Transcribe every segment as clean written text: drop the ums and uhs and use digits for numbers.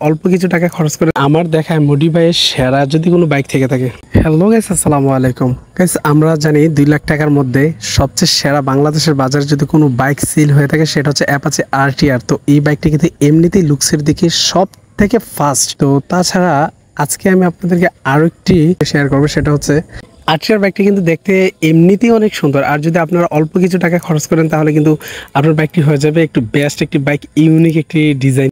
অল্প কিছু টাকা খরচ করে আমার দেখায় মডিফাইয়ের সেরা যদি কোনো বাইক থেকে থাকে। হ্যালো গাইস, আসসালামু আলাইকুম গাইস। আমরা জানি 2 লাখ টাকার মধ্যে সবচেয়ে সেরা বাংলাদেশের বাজারে যদি কোনো বাইক সেল হয়ে থাকে সেটা হচ্ছে অ্যাপাচি আরটিআর। তো এই বাইকটি কিন্তু এমনিতেই লুকসের দিকে সব থেকে ফার্স্ট। তো তাছাড়া আজকে আমি আপনাদেরকে আরো একটি শেয়ার করবো, সেটা হচ্ছে আরটিআর বাইকটি কিন্তু দেখতে এমনিতেই অনেক সুন্দর। আর যদি আপনারা অল্প কিছু টাকা খরচ করেন তাহলে কিন্তু আপনার বাইকটি হয়ে যাবে একটু বেস্ট একটি বাইক, ইউনিক একটি ডিজাইন।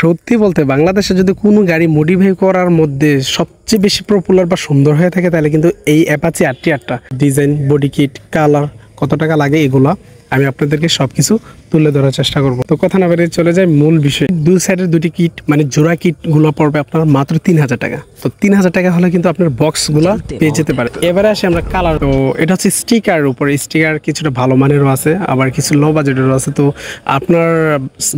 সত্যি বলতে বাংলাদেশে যদি কোনো গাড়ি মডিফাই করার মধ্যে সবচেয়ে বেশি পপুলার বা সুন্দর হয়ে থাকে তাহলে কিন্তু এই অ্যাপাচি আরটিআরটা। ডিজাইন, বডি কিট, কালার, কত টাকা লাগে এগুলা আমি আপনাদেরকে সবকিছু তুলে ধরার চেষ্টা করব। তো কথা না বেরিয়ে চলে যায় মূল বিষয়। দুই সাইডের দুটি কিট মানে জোড়া কিট গুলো পড়বে আপনার মাত্র 3000 টাকা। তো 3000 টাকা হলে কিন্তু আপনার বক্স গুলা পেয়ে যেতে পারে। এবারে আসি আমরা কালার। তো এটা হচ্ছে স্টিকার উপরে, স্টিকার কিছুটা ভালো মানেরও আছে আবার কিছু লো বাজেটেরও আছে। তো আপনার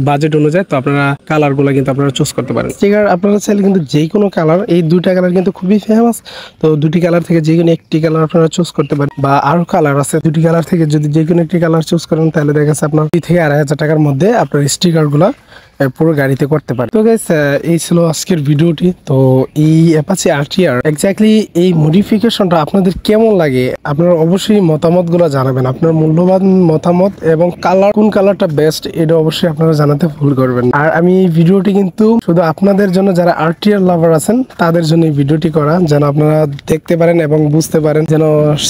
বাজেট অনুযায়ী তো আপনারা কালার গুলা কিন্তু আপনারা চুজ করতে পারেন। স্টিকার আপনারা চাইলে কিন্তু যে কোনো কালার, এই দুইটা কালার কিন্তু খুবই ফেমাস। তো দুটি কালার থেকে যে কোনো একটি কালার আপনারা চুজ করতে পারেন, বা আরো কালার আছে। দুটি কালার থেকে যদি যে কোনো একটি কালার চুজ করেন তাহলে দেখা যাচ্ছে আপনার 2 থেকে 2500 টাকার মধ্যে আপনার স্টিকার গুলা পুরো গাড়িতে করতে পারে। তো গাইস, এই ছিল আজকের ভিডিওটি। তো এই অ্যাপাচি আরটিআর এক্স্যাক্টলি এই মডিফিকেশনটা আপনাদের কেমন লাগে আপনারা অবশ্যই মতামতগুলো জানাবেন। আপনার মূল্যবান মতামত এবং কালার, কোন কালারটা বেস্ট এটা অবশ্যই আপনারা জানাতে ভুল করবেন। আর আমি এই ভিডিওটি কিন্তু শুধু আপনাদের জন্য, যারা আরটিআর লাভার আছেন তাদের জন্য এই ভিডিওটি করা, যেন আপনারা দেখতে পারেন এবং বুঝতে পারেন, যেন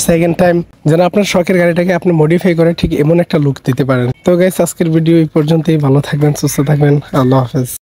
সেকেন্ড টাইম যেন আপনার শখের গাড়িটাকে আপনি মডিফাই করে ঠিক এমন একটা লুক দিতে পারেন। তো গাইস, আজকের ভিডিও এই পর্যন্তই। ভালো থাকবেন, সুস্থ থাকবেন, আল্লাহ হাফেজ।